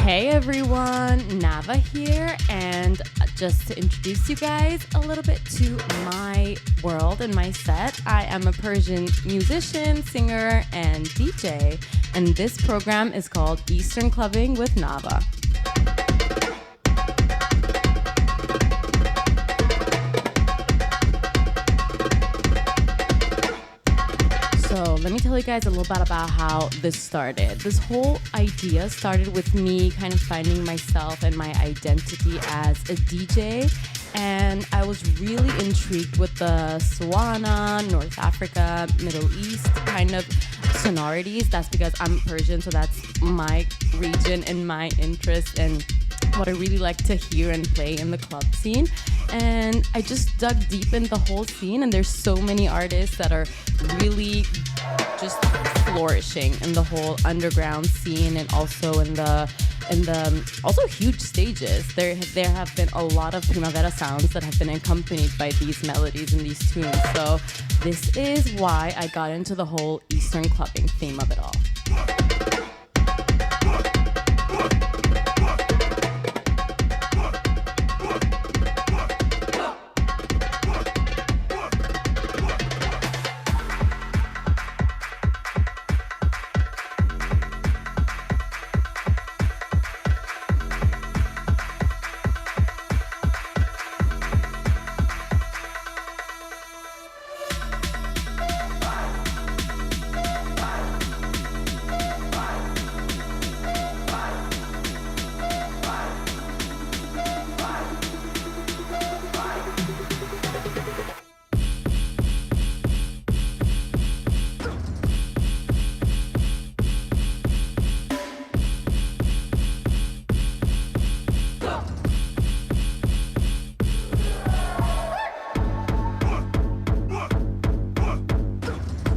Hey everyone, Nava here, and just to introduce you guys a little bit to my world and my set, I am a Persian musician, singer, and DJ, and this program is called Eastern Clubbing with Nava. So let me tell you guys a little bit about how this started. This whole idea started with me kind of finding myself and my identity as a DJ. And I was really intrigued with the Sawana, North Africa, Middle East kind of sonorities. That's because I'm Persian, so that's my region and my interest and what I really like to hear and play in the club scene. And I just dug deep in the whole scene, and there's so many artists that are really just flourishing in the whole underground scene and also in the also huge stages. There have been a lot of primavera sounds that have been accompanied by these melodies and these tunes. So this is why I got into the whole Eastern clubbing theme of it all.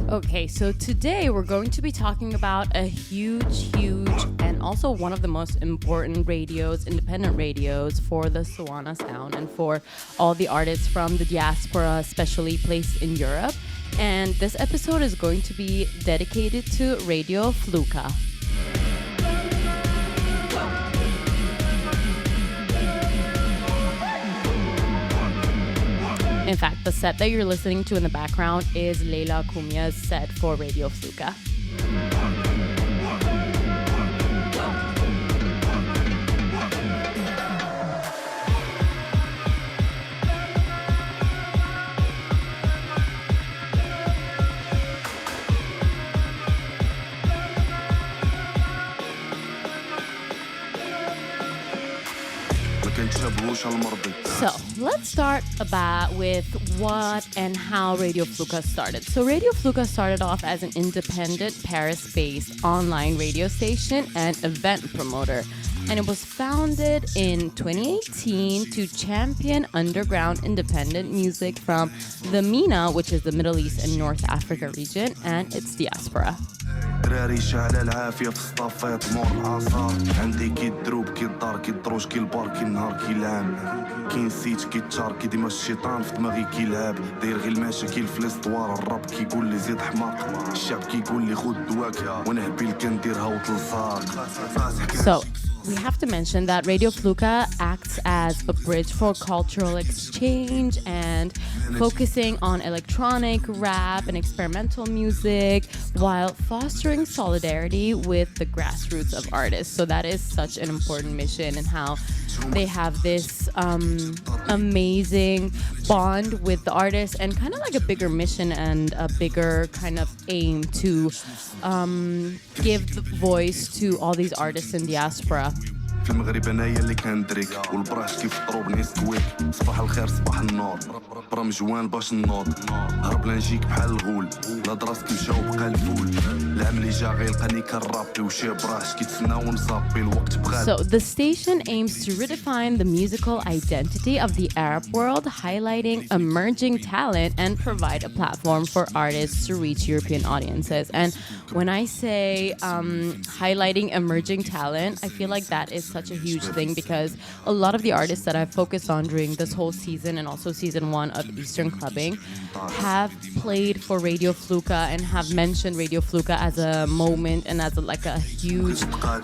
Okay, so today we're going to be talking about a huge, and also one of the most important radios, independent radios for the Sawana sound and for all the artists from the diaspora, especially placed in Europe. And this episode is going to be dedicated to Radio Fluka. In fact, the set that you're listening to in the background is Leila Kumia's set for Radio Fluka. So let's start with what and how Radio Fluka started. So Radio Fluka started off as an independent Paris-based online radio station and event promoter. And it was founded in 2018 to champion underground independent music from the MENA, which is the Middle East and North Africa region, and its diaspora. راريش على العافية في الصفات مور العصا عندي كي الدروب كي الدار كي الدروج كي البار كي النهار كي العام كي نسيت كي التشار كي ديما الشيطان في دماغي كي لعب داير غير المشاكل في الاسطوار الرب كيقول لي زيد حماق الشعب كيقول لي خذ دواك وانا هبيل كنديرها وطلصاق. So we have to mention that Radio Fluka acts as a bridge for cultural exchange and focusing on electronic, rap, and experimental music while fostering solidarity with the grassroots of artists. So that is such an important mission, and how they have this amazing bond with the artists and kind of like a bigger mission and a bigger kind of aim to give the voice to all these artists in diaspora. في المغرب انايا اللي كندريك والبراش كيف طروب نيسكويك صباح الخير صباح النور برام جوان باش النوض هرب لا نجيك بحال الغول لا دراسك مشاو بقى الفول العام اللي جا غيلقاني كنرابي وشي براش كيتسناو ونصابي الوقت بغا. So the station aims to redefine the musical identity of the Arab world, highlighting emerging talent and provide a platform for artists to reach European audiences. And when I say highlighting emerging talent, I feel like that is such a huge thing because a lot of the artists that I've focused on during this whole season and also season 1 of Eastern Clubbing have played for Radio Fluka and have mentioned Radio Fluka as a moment and as a huge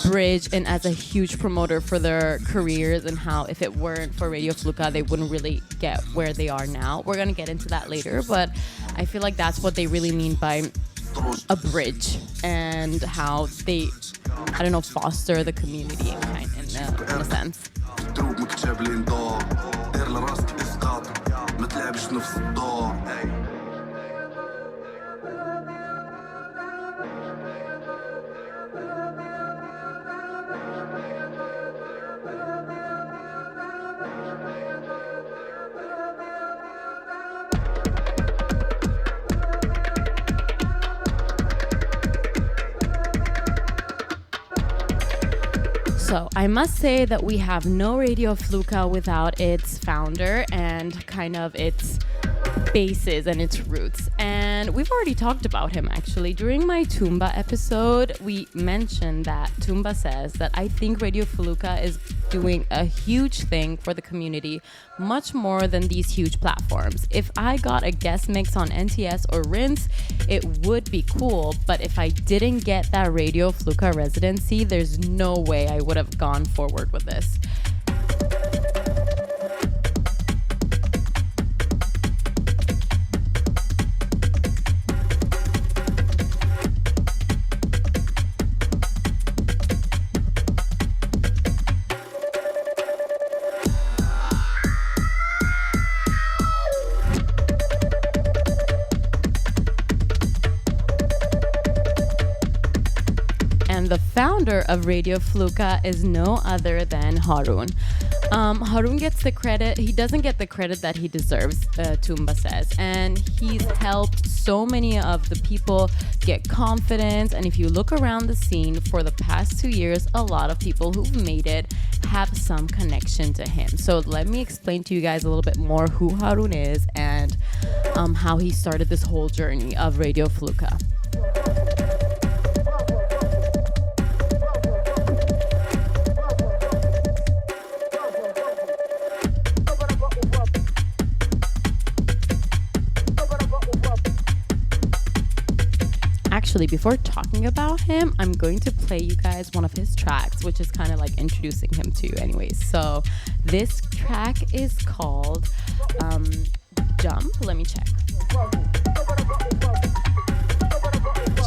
bridge and as a huge promoter for their careers, and how if it weren't for Radio Fluka they wouldn't really get where they are now. We're gonna get into that later, but I feel like that's what they really mean by a bridge and how they, I don't know, foster the community in a sense. So I must say that we have no Radio Fluka without its founder and kind of its bases and its roots. And we've already talked about him actually. During my Tumba episode, we mentioned that Tumba says that I think Radio Fluka is doing a huge thing for the community, much more than these huge platforms. If I got a guest mix on NTS or Rinse, it would be cool, but if I didn't get that Radio Fluka residency, there's no way I would have gone forward with this. The founder of Radio Fluka is no other than Harun. Harun gets the credit. He doesn't get the credit that he deserves, Tumba says. And he's helped so many of the people get confidence. And if you look around the scene for the past 2 years, a lot of people who've made it have some connection to him. So let me explain to you guys a little bit more who Harun is and how he started this whole journey of Radio Fluka. Actually, before talking about him, I'm going to play you guys one of his tracks, which is kind of like introducing him to you anyways. So this track is called Jump. Let me check.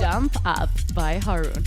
Jump Up by Harun.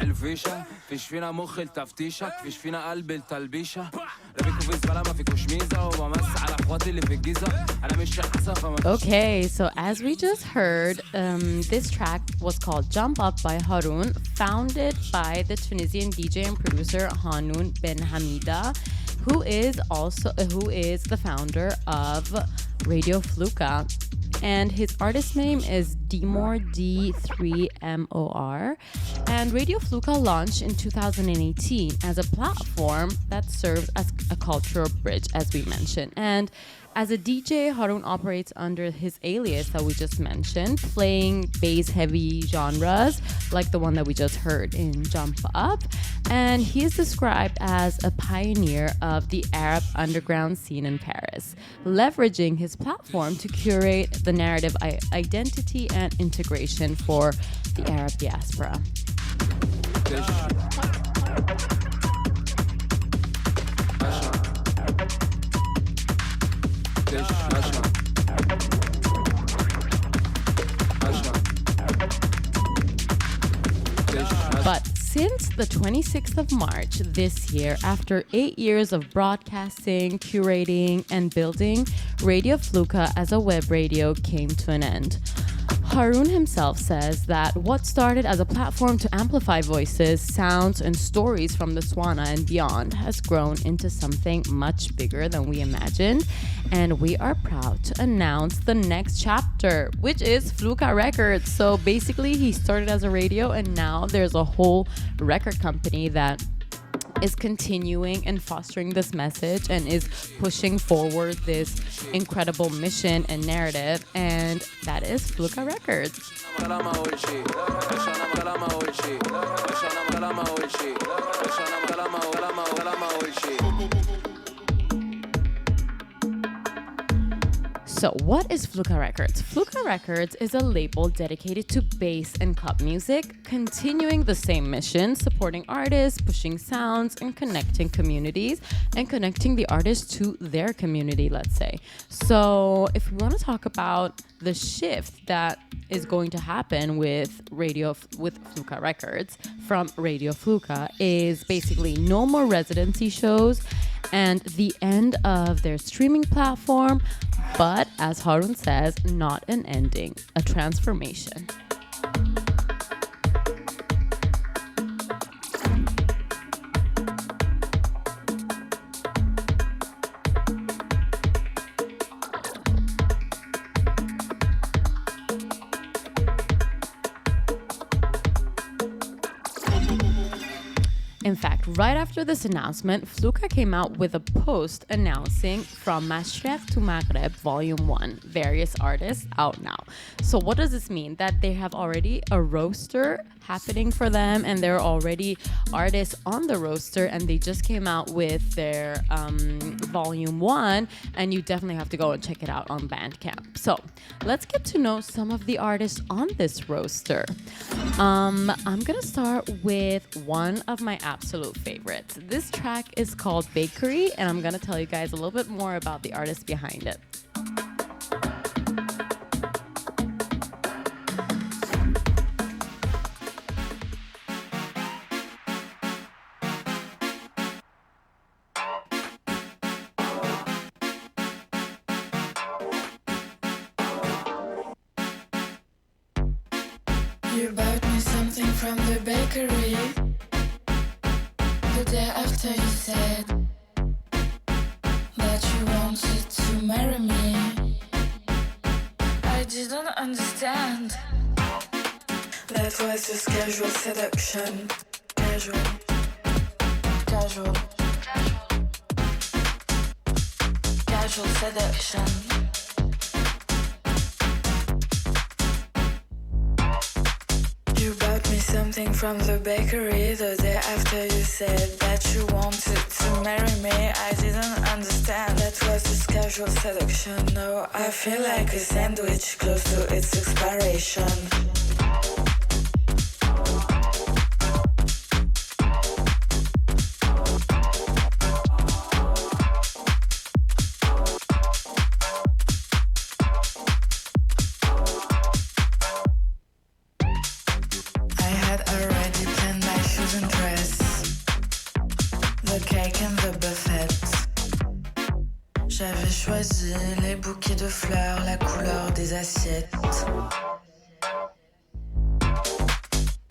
الفيشة فيش فينا مخ لتفتيشك فيش فينا قلب لتلبيشة رميكوا في زبالة ما فيكوش ميزة وبمس على اخواتي اللي في الجيزة انا مش حسن فما. Okay, so as we just heard, this track was called Jump Up by Harun, founded by the Tunisian DJ and producer Hanoun Ben Hamida, who is the founder of Radio Fluka. And his artist name is Dimor, D3MOR. And Radio Fluka launched in 2018 as a platform that serves as a cultural bridge, as we mentioned. And as a DJ, Harun operates under his alias that we just mentioned, playing bass-heavy genres like the one that we just heard in Jump Up. And he is described as a pioneer of the Arab underground scene in Paris, leveraging his platform to curate the narrative identity and integration for the Arab diaspora. But since the 26th of March this year, after 8 years of broadcasting, curating, and building, Radio Fluka as a web radio came to an end. Harun himself says that what started as a platform to amplify voices, sounds, and stories from the Swana and beyond has grown into something much bigger than we imagined. And we are proud to announce the next chapter, which is Fluka Records. So basically, he started as a radio, and now there's a whole record company that is continuing and fostering this message and is pushing forward this incredible mission and narrative, and that is Fluka Records. So what is Fluka Records? Fluka Records is a label dedicated to bass and club music, continuing the same mission, supporting artists, pushing sounds, and connecting communities, and connecting the artists to their community, let's say. So if we want to talk about the shift that is going to happen with Fluka Records from Radio Fluka is basically no more residency shows and the end of their streaming platform, but as Harun says, not an ending, a transformation. In fact, right after this announcement, Fluka came out with a post announcing From Mashreq to Maghreb Volume 1, various artists out now. So what does this mean? That they have already a roster happening for them and there are already artists on the roster and they just came out with their Volume 1 and you definitely have to go and check it out on Bandcamp. So let's get to know some of the artists on this roster. I'm gonna start with one of my absolute favorites. This track is called Bakery, and I'm gonna tell you guys a little bit more about the artist behind it. You bought me something from the bakery. The day after you said that you wanted to marry me. I didn't understand. That was just casual seduction. Casual. Casual seduction. You bought me something from the bakery the day after you said that you wanted to marry me. I didn't understand. That was just casual seduction. No, I feel like a sandwich close to its expiration. the cake and the buffet. J'avais choisi les bouquets de fleurs, la couleur des assiettes.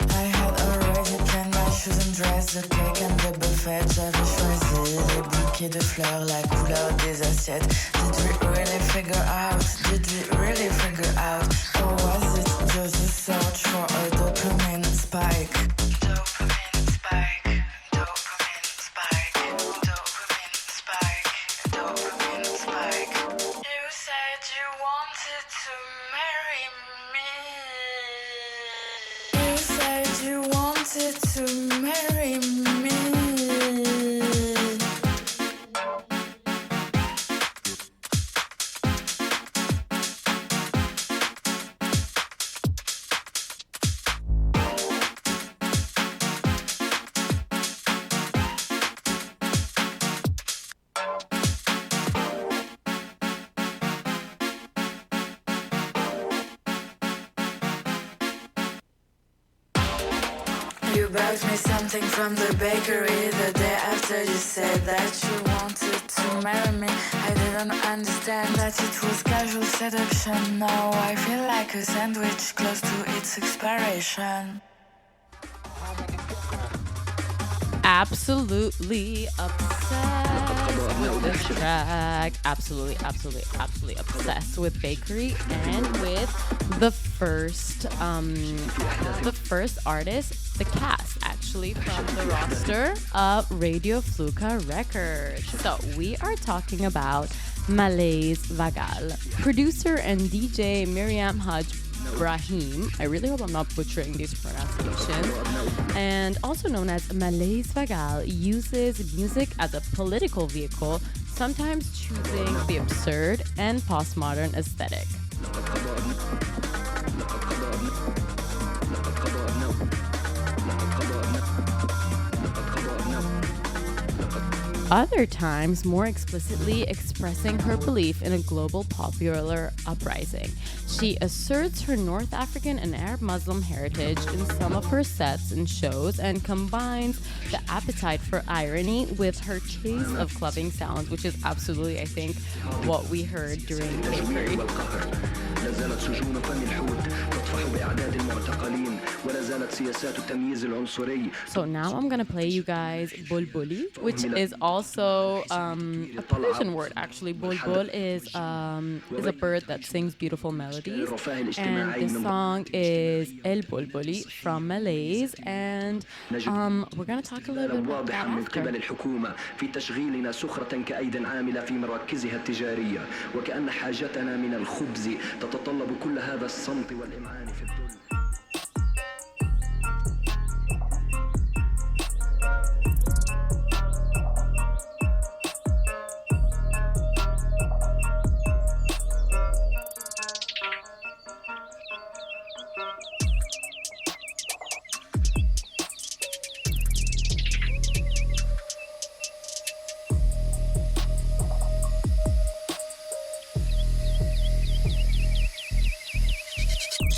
I had already planned my shoes and dress, the cake and the buffet. J'avais choisi les bouquets de fleurs, la couleur des assiettes. Did we really figure out? Did we really figure out? Or was it just a search for a dopamine spike? Dopamine spike, dopamine spike, dopamine spike, dopamine spike. You said you wanted to marry me. You said you wanted to marry me. You bought me something from the bakery the day after you said that you wanted to marry me. I didn't understand that it was casual seduction. Now I feel like a sandwich close to its expiration. Absolutely obsessed with this track. Absolutely obsessed with Bakery and with the first artist, the cast actually from the roster of Radio Fluka Records. So we are talking about Malaise Vagal, producer and DJ Miriam Haj Brahim. I really hope I'm not butchering these pronunciations. And also known as Malaise Vagal, uses music as a political vehicle, sometimes choosing the absurd and postmodern aesthetic. Other times, more explicitly expressing her belief in a global popular uprising. She asserts her North African and Arab Muslim heritage in some of her sets and shows and combines the appetite for irony with her chase of clubbing sounds, which is absolutely, I think, what we heard during Bakery. لا زالت سجون فن الحوت تطفح بأعداد المعتقلين ولا زالت سياسات التمييز العنصري. So now I'm gonna play you guys Bulbuli, which is also a Persian word actually. Bulbul is a bird that sings beautiful melodies, and the song is El Bulbuli from Malaise, and we're gonna talk a little bit about that من after. قبل الحكومة في تشغيلنا سخرة كأيد عاملة في مراكزها التجارية وكأن حاجتنا من الخبز تتطلب كل هذا الصمت والإمعان في الذل.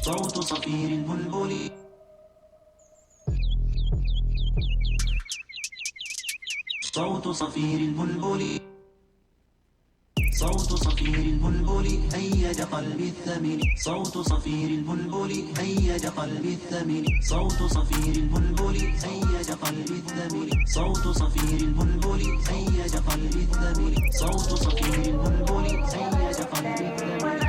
صوت صفير البلبل صوت صفير البلبل صوت صفير البلبل هيج قلبي الثمن صوت صفير البلبل هيج قلبي الثمن صوت صفير البلبل هيج قلبي الثمن صوت صفير البلبل هيج قلبي الثمن صوت صفير البلبل هيج قلبي الثمن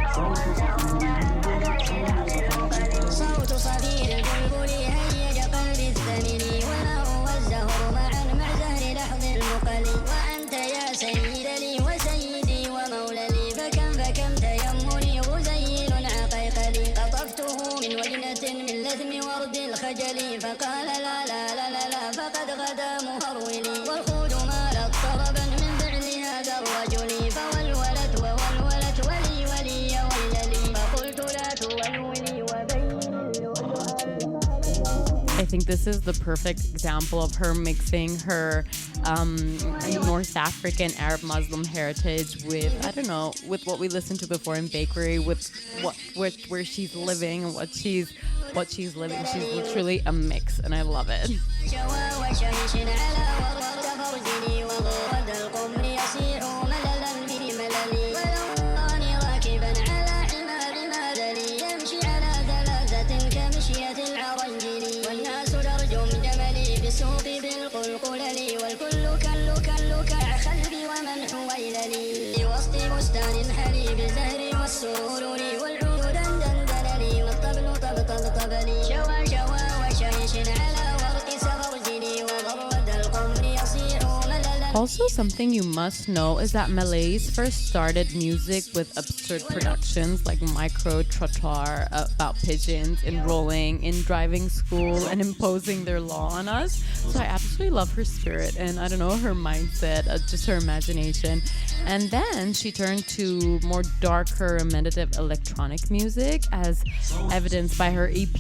صوت صفير البلبل هيج قلبي الثمن ونهو والزهر معا مع زهر لحظ المقل وأنت يا سيد لي وسيدي ومولى لي فكم تيمني غزيل عقيق لي قطفته من وجنة من لثم ورد الخجل فقال لا لا لا لا لا فقد غدا مهرولي والخود مالت طربا من فعل هذا الرجل فولولت وولولت ولي ولي ويللي فقلت لا تولولي وبين I think this is the perfect example of her mixing her North African Arab Muslim heritage with, I don't know, with what we listened to before in Bakery, with where she's living and what she's living. She's literally a mix, and I love it. والسرور لي والعود دندن لي والطبل طبطب لي شوى وشيش على ورق سغرجلي وغرد القمر يصيح مللا. Also, something you must know is that Malays first started music with absurd productions like Micro Trottoir about pigeons, enrolling in driving school, and imposing their law on us. So I absolutely love her spirit and, I don't know, her mindset, just her imagination. And then she turned to more darker, meditative electronic music, as evidenced by her EP,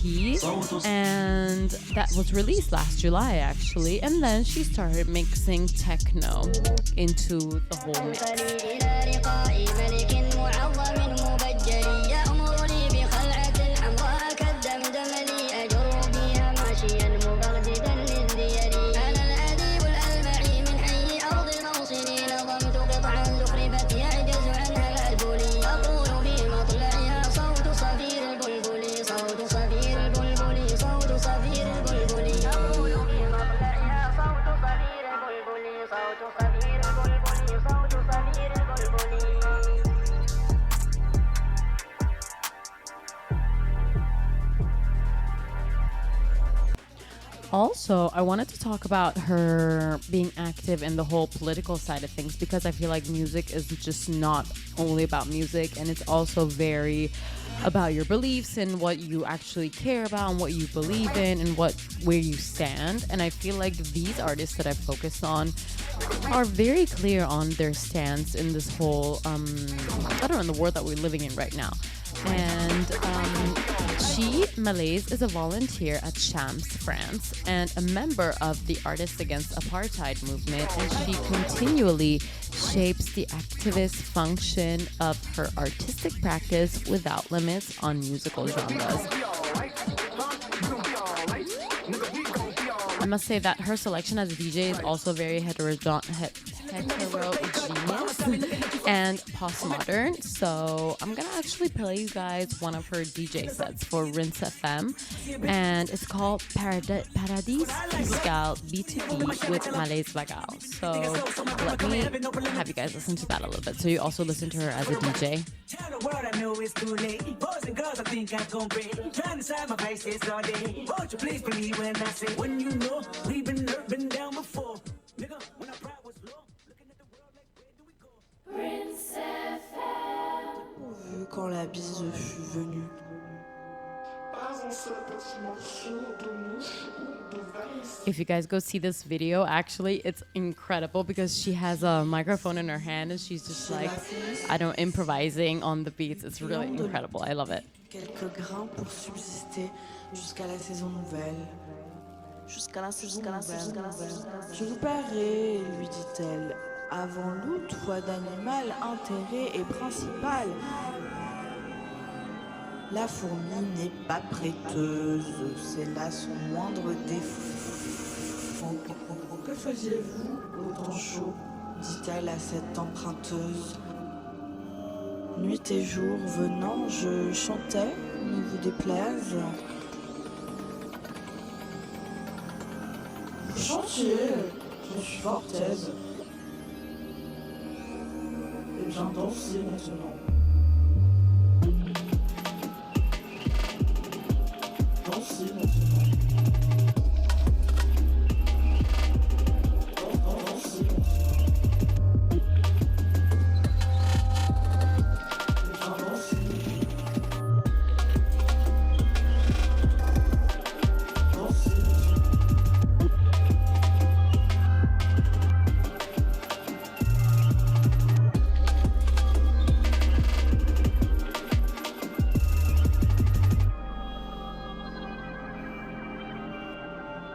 and that was released last July, actually. And then she started mixing techno into the whole mix. Also, I wanted to talk about her being active in the whole political side of things, because I feel like music is just not only about music, and it's also very about your beliefs and what you actually care about and what you believe in and where you stand. And I feel like these artists that I focused on are very clear on their stance in this whole I don't know, in the world that we're living in right now. And she, Malays, is a volunteer at Shams, France, and a member of the Artists Against Apartheid movement, and she continually shapes the activist function of her artistic practice without limits on musical genres. I must say that her selection as a DJ is also very heterogeneous and postmodern. So I'm gonna actually play you guys one of her DJ sets for Rinse FM, and it's called Paradis Fiscal B2B with Malays Vagal. So let me have you guys listen to that a little bit, so you also listen to her as a DJ. Tell the world I know it's too late. Boys and girls, I think I'm gon' break. Trying to side my vices all day. Won't you please believe when I say, when you know we've been hurt, been down before. Nigga, when our pride was low, looking at the world like, where do we go? Rinse FM. Vu quand la bise fut venue. If you guys go see this video, actually, it's incredible because she has a microphone in her hand and she's just like, I don't know, improvising on the beats. It's really incredible. I love it. Quelques grains pour subsister jusqu'à la saison nouvelle. Jusqu'à la saison nouvelle. Je vous paierai, lui dit-elle, avant l'août, foi d'animal, intérêt et principal. La fourmi n'est pas prêteuse, c'est là son moindre défaut. Que faisiez-vous au temps chaud, dit-elle à cette emprunteuse. Nuit et jour venant, je chantais, ne vous déplaise. Vous chantiez, je suis fort aise. Et bien dansez maintenant. Dansez maintenant.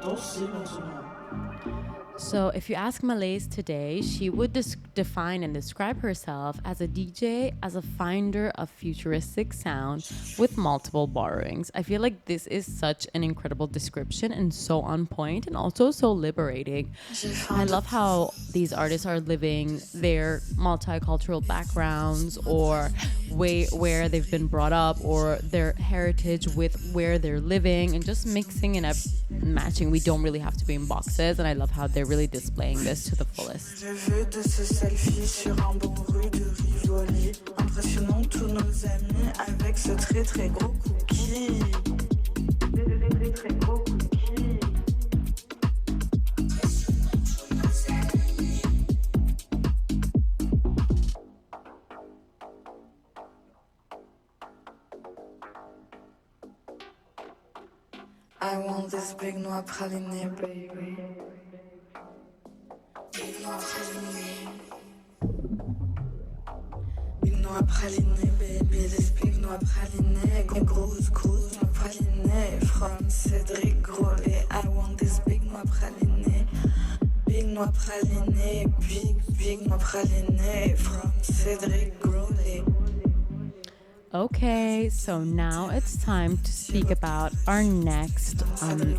Dansez maintenant. So if you ask Malays today, she would define and describe herself as a DJ, as a finder of futuristic sound with multiple borrowings. I feel like this is such an incredible description and so on point and also so liberating. I love how these artists are living their multicultural backgrounds or where they've been brought up or their heritage with where they're living and just mixing and matching. We don't really have to be in boxes, and I love how they're really displaying this to the fullest. Je veux de ce selfie sur un banc rue de Rio. rigoler. Impressionnons tous nos amis avec ce très très gros cookie. Très très gros cookie. I want this big noix praliné, baby. Big noix praliné. Big noix praliné, baby. This big noix praliné. Grosse noix praliné. From Cédric Grolet. I want this big noix praliné. Big noix praliné. Big noix praliné. From Cédric Grolet. Okay, so now it's time to speak about our next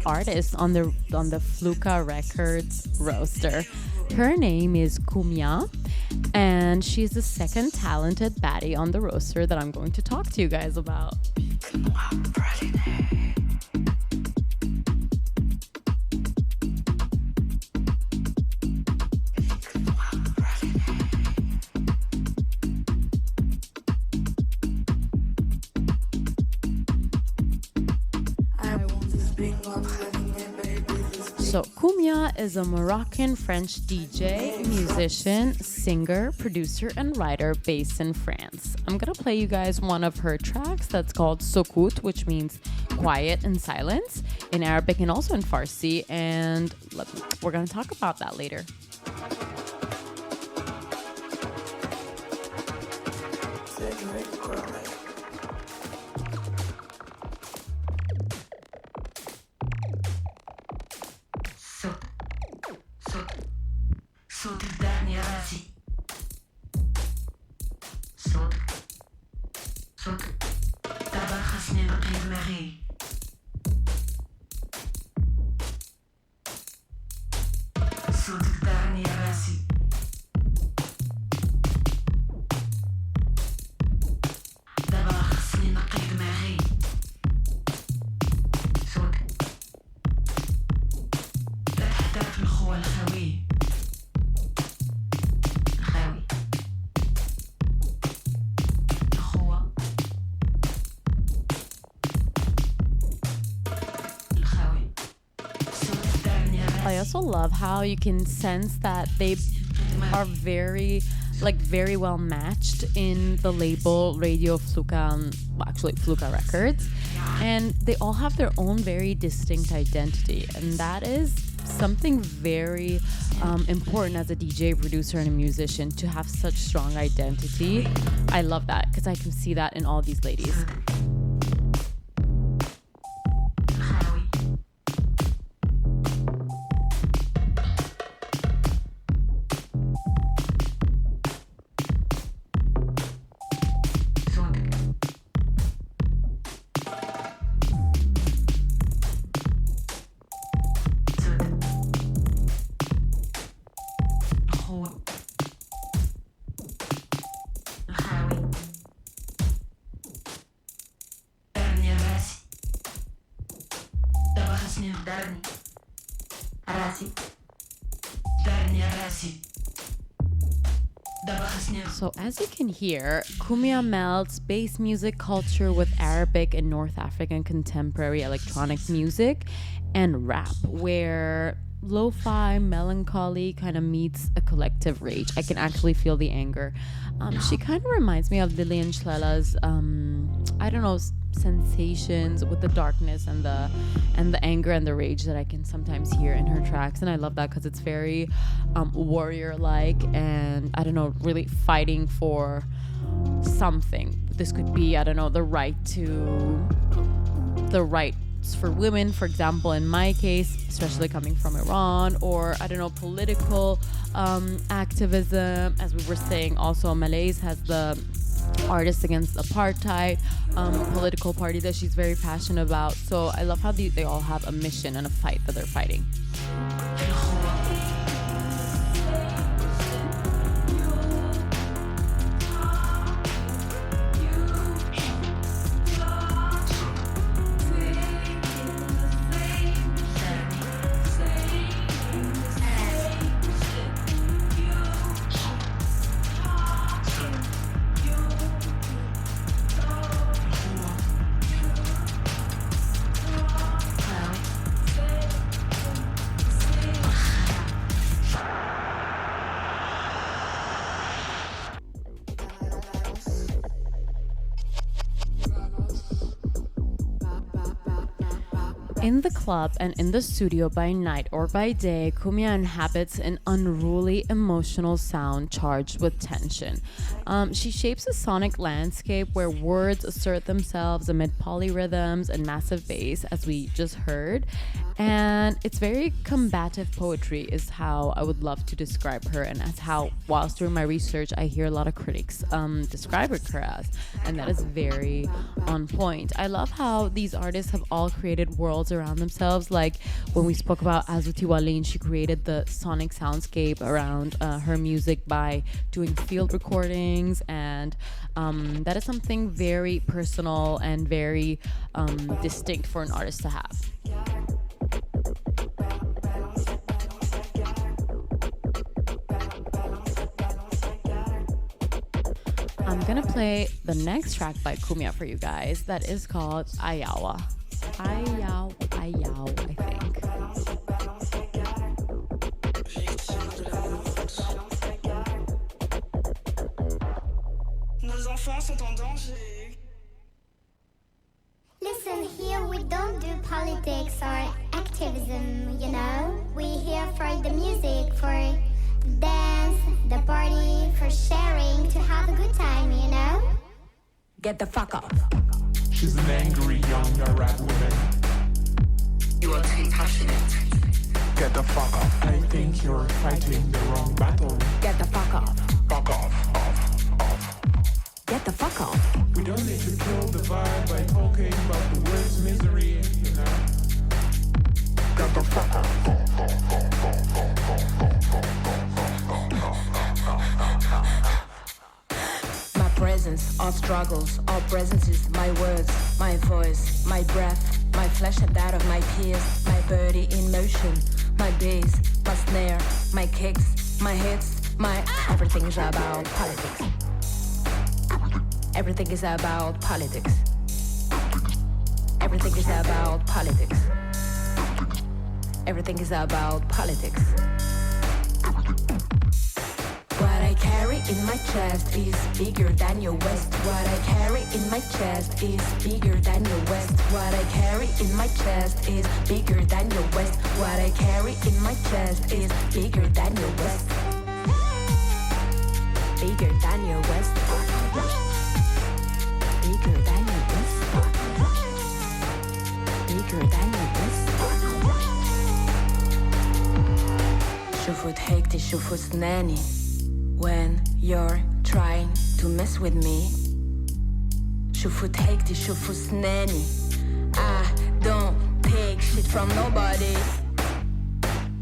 artist on the Fluka Records roster. Her name is Kumya, and she's the second talented baddie on the roster that I'm going to talk to you guys about. So Kumya is a Moroccan-French DJ, musician, singer, producer, and writer based in France. I'm gonna play you guys one of her tracks that's called Sokut, which means quiet and silence in Arabic and also in Farsi, and we're gonna talk about that later. صوت الدهن يا راسي صوت دابا خاصني نقي دماغي صوت الدهن يا راسي دابا خاصني نقي دماغي صوت لا تحتاج في الخوى الخوي I also love how you can sense that they are very well matched in the label Radio Fluka, actually Fluka Records, and they all have their own very distinct identity, and that is something very important as a DJ, producer, and a musician, to have such strong identity. I love that because I can see that in all these ladies. So as you can hear, Kumya melds bass music culture with Arabic and North African contemporary electronic music and rap, where lo-fi melancholy kind of meets a collective rage. I can actually feel the anger. She kind of reminds me of Lilian Schlela's sensations with the darkness and the anger and the rage that I can sometimes hear in her tracks, and I love that because it's very warrior-like and really fighting for something. This could be the rights for women, for example, in my case, especially coming from Iran, or political activism. As we were saying, also Malays has the Artists Against Apartheid political party that she's very passionate about. So I love how they all have a mission and a fight that they're fighting. In the club and in the studio by night or by day, Cumia inhabits an unruly emotional sound charged with tension. She shapes a sonic landscape where words assert themselves amid polyrhythms and massive bass, as we just heard. And it's very combative poetry is how I would love to describe her, and as how, whilst doing my research, I hear a lot of critics describe her as, and that is very on point. I love how these artists have all created worlds around themselves. Like when we spoke about Azuti Walin, she created the sonic soundscape around her music by doing field recordings, and that is something very personal and very distinct for an artist to have. I'm gonna play the next track by Cumia for you guys that is called Ayawa. Ayaw, I think. Nos enfants sont en danger. Listen, here we don't do politics or activism, you know? We're here for the music, for the dance, the party, for sharing, to have a good time, you know? Get the fuck off. She's an angry young Arab woman. You are too passionate. Get the fuck off. I think you're fighting the wrong battle. Get the fuck off. Fuck off, off. Get the fuck off. We don't need to kill the vibe by talking about the world's misery, you know. Get the fuck off. My presence, our struggles, our presence is my words, my voice, my breath, my flesh and that of my peers, my body in motion, my bass, my snare, my kicks, my hits, my everything is about politics. Everything is about politics. Everything is about politics. Everything is about politics. What I carry in my chest is bigger than your waist. What I carry in my chest is bigger than your waist. What I carry in my chest is bigger than your waist. What I carry in my chest is bigger than your waist. Bigger than your waist. Bigger than your waist. Bigger than your waist. شوفوا ضحكتي شوفوا سناني when you're trying to mess with me. شوفوا ضحكتي شوفوا سناني. I don't take shit from nobody.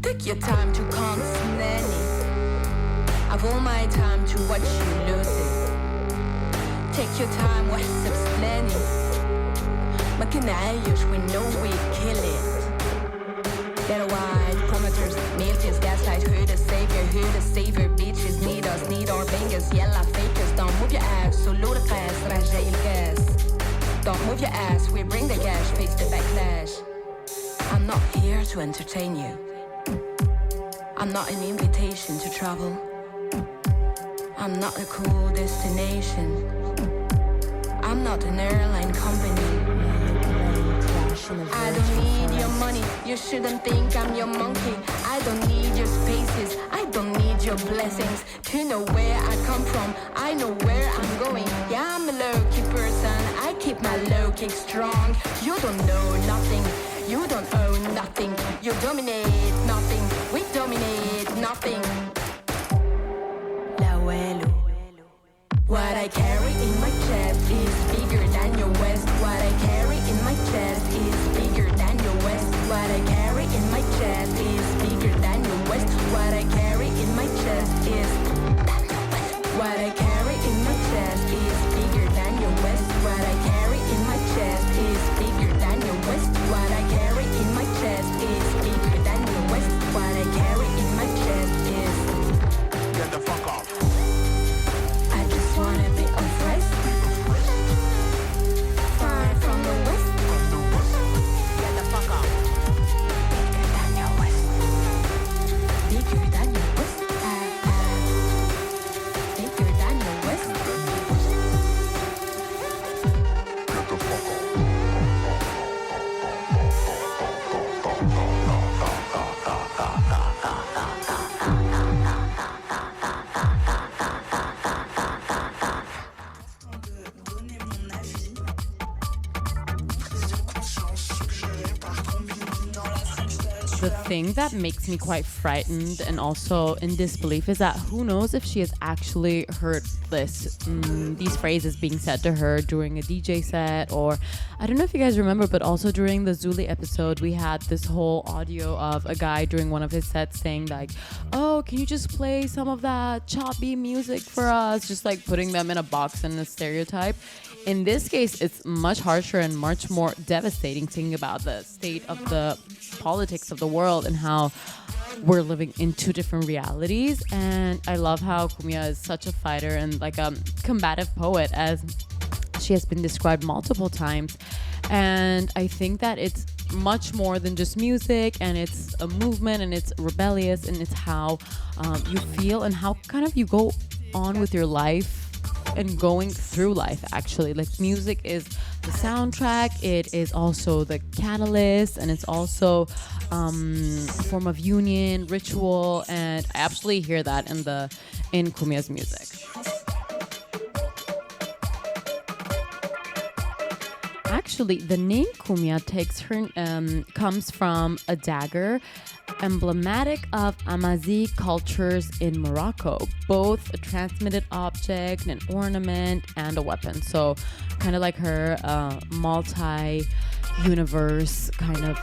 Take your time to count سناني. I've all my time to watch you lose it. Take your time واحسب سناني. ما كنا عايش we know we kill it. Get a wide promoters, militias, gaslight, who the savior, bitches need us, need our bangers, yellow fakers. Don't move your ass, so load the class, راح جاي الكاس. Don't move your ass, we bring the cash, face the backlash. I'm not here to entertain you. I'm not an invitation to travel. I'm not a cool destination. I'm not an airline company. I don't need your money, you shouldn't think I'm your monkey. I don't need your spaces, I don't need your blessings. To know where I come from, I know where I'm going. Yeah, I'm a low-key person, I keep my low-kick strong. You don't know nothing, you don't own nothing. You dominate nothing, we dominate nothing. Lawelu. What I carry in my chest is bigger than your waist. What I carry in my chest is bigger than your waist. What I carry in my chest is bigger than your waist. What I carry in my chest is what I carry in my chest is bigger than your waist. What I carry in my chest is bigger than your waist. What I carry in my chest is bigger than your waist. What I carry in my chest is Get the fuck off. I just wanna be on thing that makes me quite frightened and also in disbelief is that who knows if she has actually heard these phrases being said to her during a DJ set, or I don't know if you guys remember, but also during the Zuli episode we had this whole audio of a guy during one of his sets saying like, oh, can you just play some of that choppy music for us, just like putting them in a box and a stereotype. In this case, it's much harsher and much more devastating, thinking about the state of the politics of the world and how we're living in two different realities. And I love how Kumia is such a fighter and like a combative poet, as she has been described multiple times. And I think that it's much more than just music, and it's a movement, and it's rebellious, and it's how you feel and how kind of you go on with your life and going through life. Actually, like, music is the soundtrack, it is also the catalyst, and it's also a form of union, ritual, and I absolutely hear that in Kumia's music. Actually, the name Kumia comes from a dagger emblematic of Amazigh cultures in Morocco, both a transmitted object, an ornament, and a weapon. So kind of like her multi-universe kind of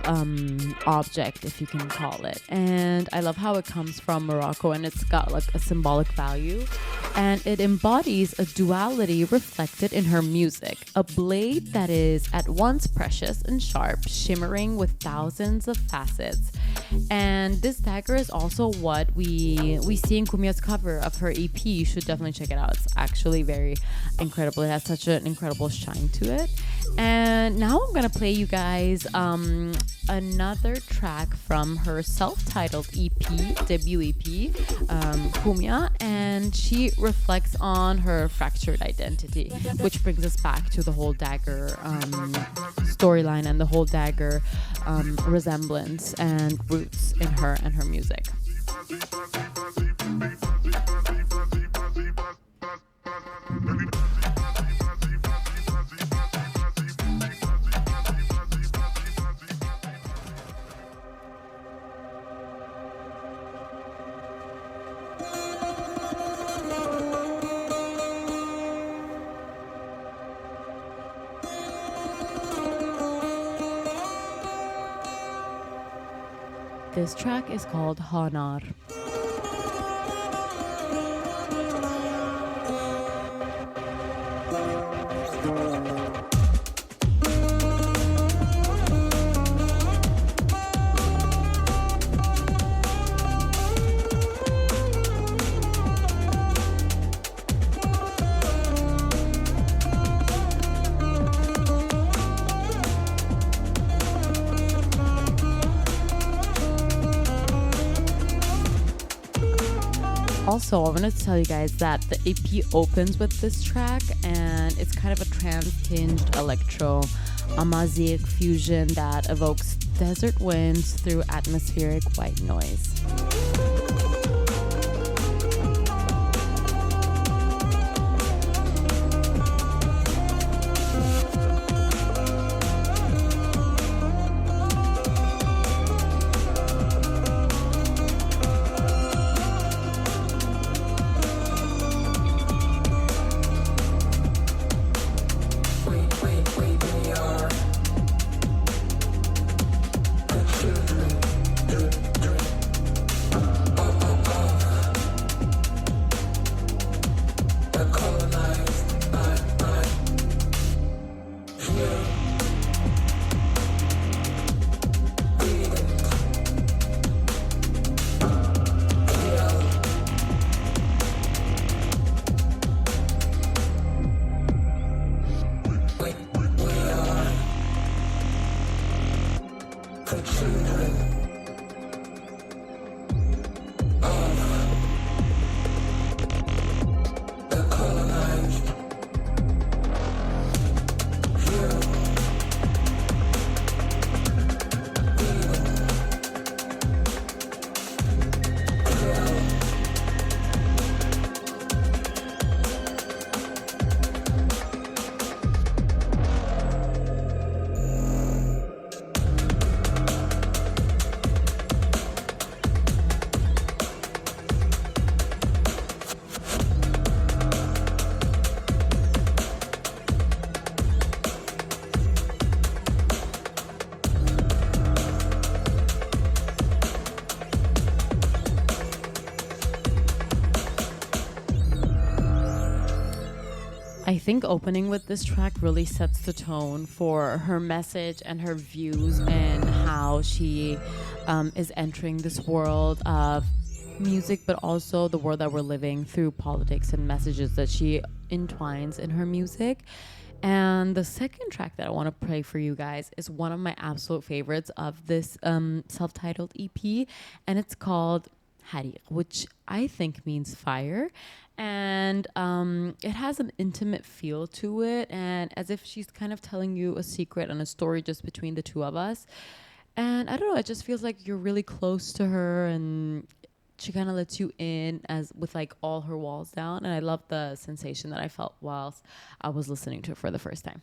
object, if you can call it. And I love how it comes from Morocco, and it's got like a symbolic value, and it embodies a duality reflected in her music, a blade that is at once precious and sharp, shimmering with thousands of facets. And this dagger is also what we see in Kumia's cover of her EP. You should definitely check it out. It's actually very incredible. It has such an incredible shine to it. And now I'm gonna play you guys another track from her self-titled EP, debut EP, Kumia, and she reflects on her fractured identity, which brings us back to the whole dagger storyline and the whole dagger resemblance and roots in her and her music. This track is called Hanar. Also, I wanted to tell you guys that the EP opens with this track, and it's kind of a trance-tinged electro Amazigh fusion that evokes desert winds through atmospheric white noise. I think opening with this track really sets the tone for her message and her views and how she is entering this world of music, but also the world that we're living through politics and messages that she entwines in her music. And the second track that I want to play for you guys is one of my absolute favorites of this self-titled EP, and it's called Hariq, which I think means fire. And it has an intimate feel to it, and as if she's kind of telling you a secret and a story just between the two of us. And I don't know, it just feels like you're really close to her, and she kind of lets you in as with like all her walls down. And I love the sensation that I felt whilst I was listening to it for the first time.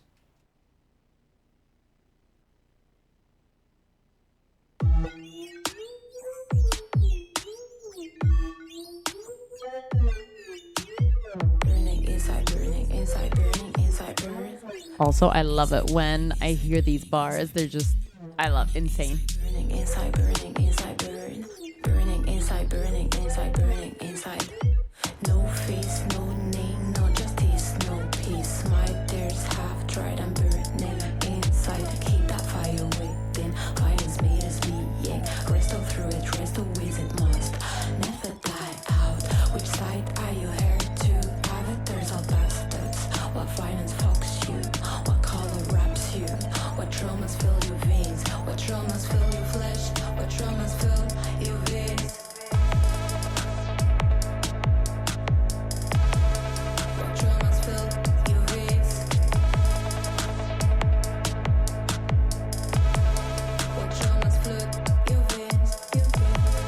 Also, I love it when I hear these bars. They're just, I love, insane. Burning inside, burning inside, burn. Burning inside, burning inside, burning inside. No face, no name, no justice, no peace. My tears half dried and burning inside. Keep that fire within. Violence made us being. Wrestle through it, wrestle with it must never die out. Which side are you here to? Avatars or bastards? What violence fucks you? What color wraps you? What traumas fill your veins? What traumas fill your flesh? What traumas fill your veins? What traumas fill your veins? What traumas flood your veins? Your veins, your veins,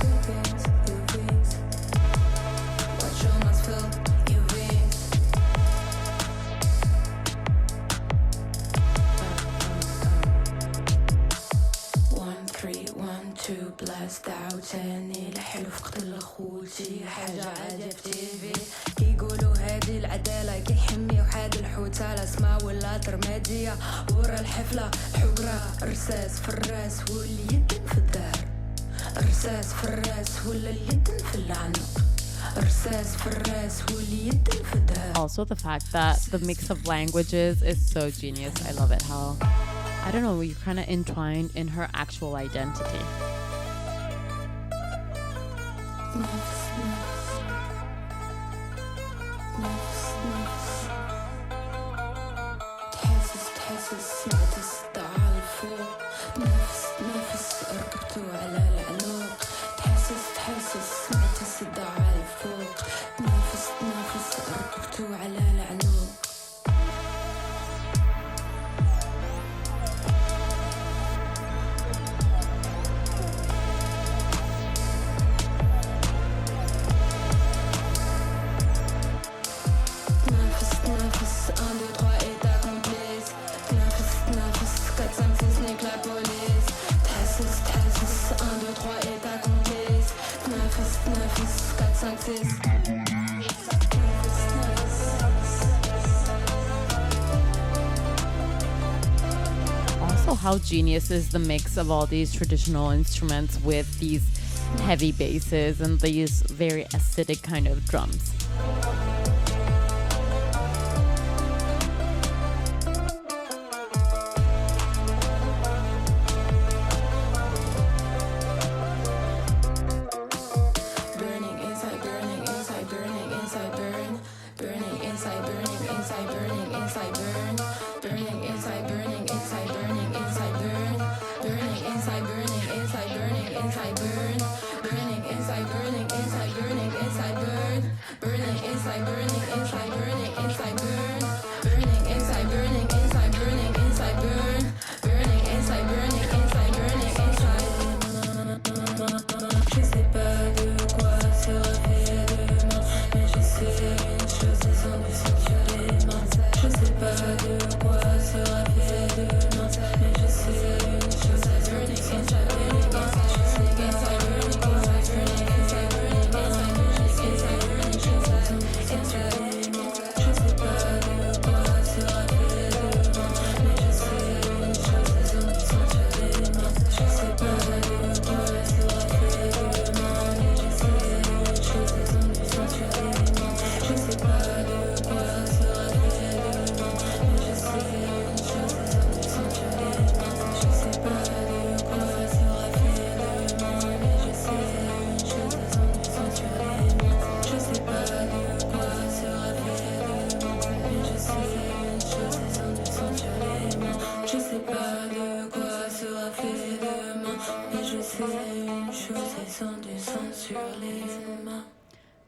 your veins, your veins. What traumas fill your veins? 1 3 1 2 blast out تاني الحلو في قتل خوتي حاجة عادية في تيفي كيقولوا هادي العدالة كيحمي وحاد الحوت على اسمها ولا ترمادية ورا الحفلة الحقرة رصاص في الراس واليد في الدار رصاص في الراس ولا اليد في العنق رصاص في الراس واليد في الدار. Also, the fact that the mix of languages is so genius. I love it how, I don't know, you're kind of entwined in her actual identity. نفس نفس نفس نفس تحسس سمعت الصداع على الفوق نفس نفس ركبتو على العنق تحسس سمعت الصداع على الفوق نفس نفس ركبتو على العنق. Nafas, 1, 2, 3 et ta complice. Nafas, 4, 5, 6, nique la police. Tassis, 1, 2, 3 et ta complice. Nafas, 4, 5, 6. Also, how genius is the mix of all these traditional instruments with these heavy basses and these very acidic kind of drums. Burning inside, burning inside, burning inside, burn. Burning inside,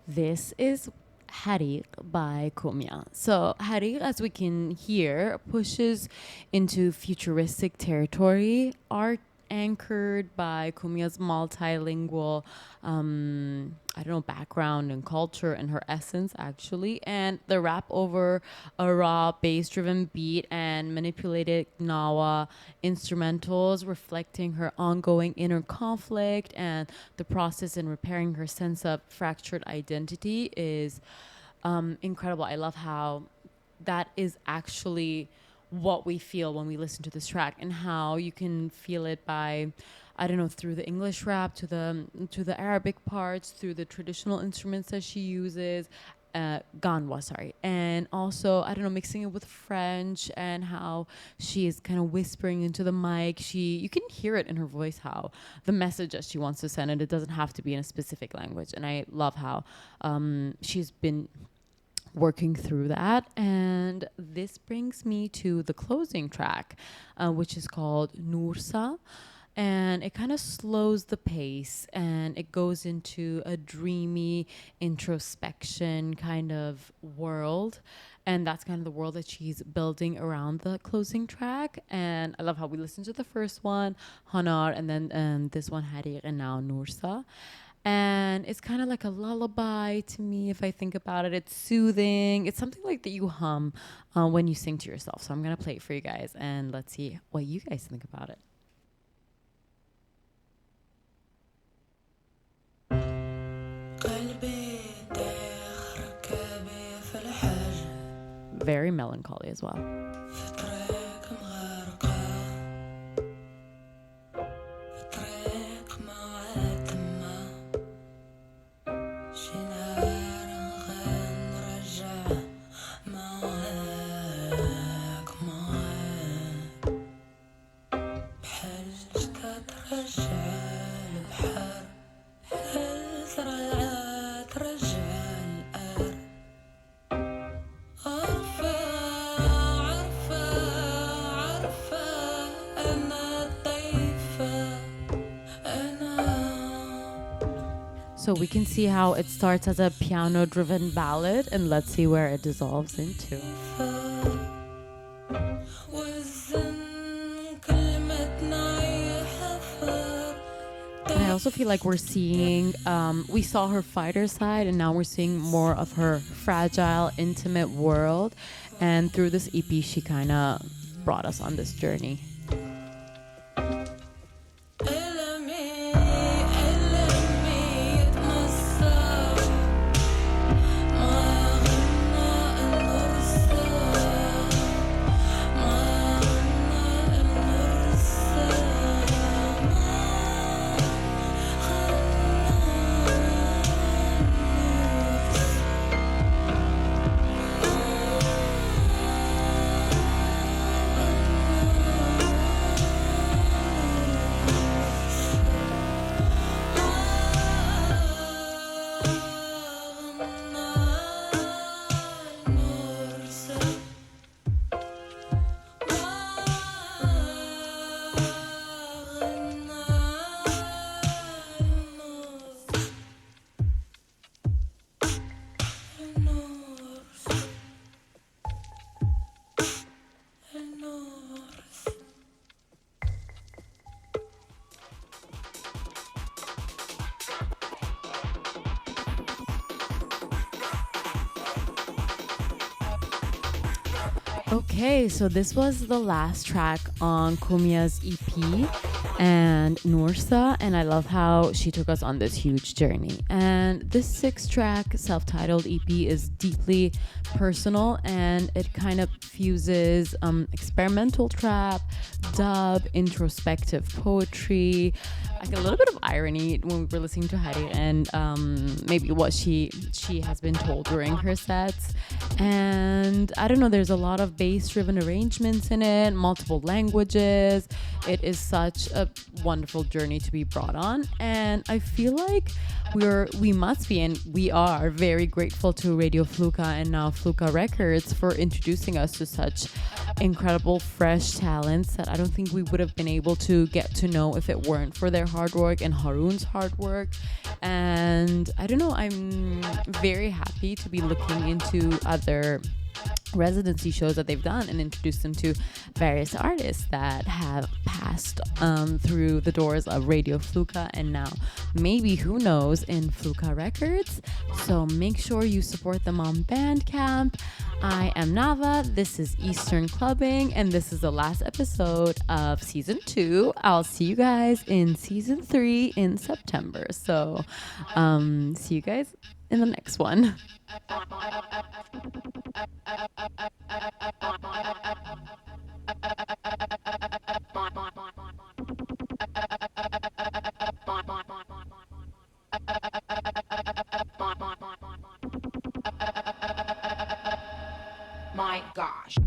This is Harik by Kumya. So Harik, as we can hear, pushes into futuristic territory, art anchored by Kumya's multilingual, background and culture and her essence, actually. And the rap over a raw bass-driven beat and manipulated Nava instrumentals reflecting her ongoing inner conflict and the process in repairing her sense of fractured identity is incredible. I love how that is actually what we feel when we listen to this track, and how you can feel it by, through the English rap to the Arabic parts, through the traditional instruments that she uses, ganwa, sorry, and also mixing it with French, and how she is kind of whispering into the mic. You can hear it in her voice, how the message that she wants to send, and it doesn't have to be in a specific language. And I love how she's been working through that. And this brings me to the closing track, which is called Nursa. And it kind of slows the pace, and it goes into a dreamy introspection kind of world. And that's kind of the world that she's building around the closing track. And I love how we listened to the first one, Hanar, and then this one, Harir, and now Nursa. And it's kind of like a lullaby to me, if I think about it. It's soothing. It's something like that you hum when you sing to yourself. So I'm going to play it for you guys, and let's see what you guys think about it. Very melancholy as well. So we can see how it starts as a piano-driven ballad, and let's see where it dissolves into. And I also feel like we're seeing, we saw her fighter side, and now we're seeing more of her fragile, intimate world. And through this EP, she kind of brought us on this journey. Okay, so this was the last track on Kumya's EP and Nursa, and I love how she took us on this huge journey. And this 6-track self-titled EP is deeply personal, and it kind of fuses experimental trap, dub, introspective poetry, like a little bit of irony when we were listening to Hari, and maybe what she has been told during her sets. And I don't know, there's a lot of bass-driven arrangements in it, multiple languages. It is such a a wonderful journey to be brought on, and I feel like we must be, and we are very grateful to Radio Fluka and now Fluka Records for introducing us to such incredible fresh talents that I don't think we would have been able to get to know if it weren't for their hard work and Harun's hard work. And I don't know, I'm very happy to be looking into other residency shows that they've done and introduced them to various artists that have passed through the doors of Radio Fluka and now maybe, who knows, in Fluka Records. So make sure you support them on Bandcamp. I am Nava, this is Eastern Clubbing, and this is the last episode of season 2. I'll see you guys in season 3 in September. So see you guys in the next one. My gosh.